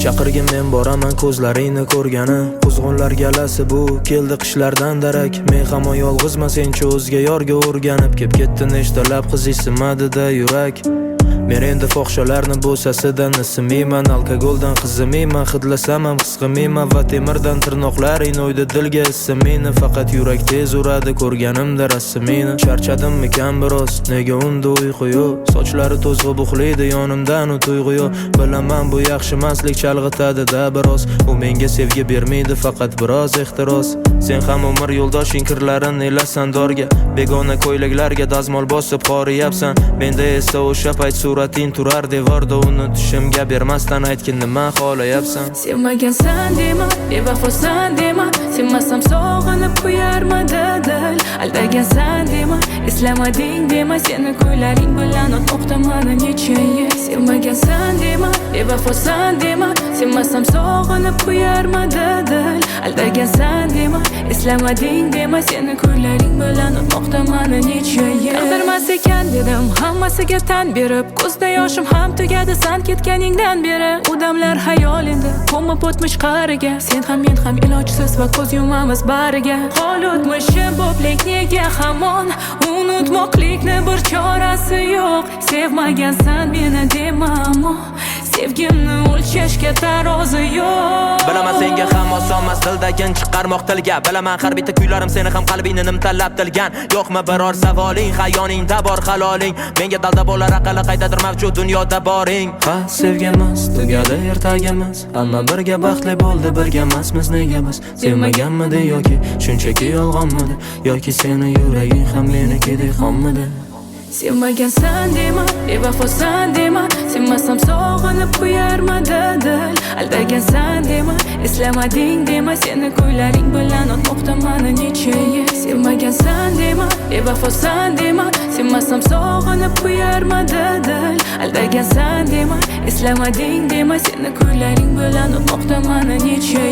Chaqirgin men boraman ko'zlaringni ko'rgani. Quzg'unlar galasi bu keldi qishlardan darak. Men hamon yolg'izman sencha o'zga yorga o'rganib. Kep ketdi nechtalab qiz isimadi-da yurak. Men endi fohishalarni bo'sasidan ismayman, alkogoldan qizimayman, hidlasam ham qisqimayman va temirdan tirnoqlaring o'ydi dilga ismini. Faqat yurak tez uradi ko'rganimda rasmini. Charchadimmikan biroz, nega unda uyqu yo'q? Sochlari to'zg'i buxlaydi yonimdan u tuyg'u yo'q. Bilaman bu yaxshi emaslik chalg'itadi-da biroz. U menga sevgi bermaydi, faqat biroz ehtiros. Sen ham umr yo'ldoshing kirlarin elasan dorga. Begona ko'ylaklarga dazmol bosib qoriyapsan. Menda esa o'sha payt surating turar devorda, uni tushimga bermasdan aytgin nima xohlayapsan. Sevmagansan dema, bevafosan dema, sevmasam sog'inib qo'yarmidi dil. Aldagansan dema, eslamading dema, seni ko'ylaring bilan o'tmoqdaman necha yil. Sevmagansan dema, bevafosan dema, sevmasam sog'inib qo'yarmidi dil. Aldagansan dema, eslamading dema, seni ko'ylaring bilan o'tmoqdaman necha yil. Qildirmas ekan dedim hammasiga tan berib, ko'zda yoshim ham tugadi san ketganingdan beri. U damlar xayolingda ko'mib o'tmish qariga, sen ham men ham ilojsiz va ko'z yumamiz bariga. Hol o'tmishim bo'plik nega hamon, unutmoqlikni bir chorasi yo'q. Sevmagansan meni dema, ammo sevgimni o'lchashga tarozi yo'q. Bilaman senga ham osonmas dildagin chiqarmoq tilga. Bilaman har bitta kuylarim seni ham qalbingni nimtalab tilgan. Yo'qmi biror savoling, xayoningda bor haloling. Menga dalda bo'lar aqali qaydadir mavjud dunyoda boring. Ha, sevganmiz, tugadi ertagimiz. Hamma birga baxtli bo'ldi, birga emasmiz nega biz? Sevmaganmidi yoki shunchaki yolg'onmidi? Yoki seni yuraging ham menikidek xonmidi? Sevmagansan dema, bevafosan dema, sevmasam sog'inib qo'yarmidi dil. Aldagansan dema, eslamading dema, seni ko'ylaring bilan o'tmoqdaman necha yil. Sevmagansan dema, bevafosan dema, sevmasam sog'inib qo'yarmidi dil. Aldagansan dema, eslamading dema, seni ko'ylaring bilan o'tmoqdaman necha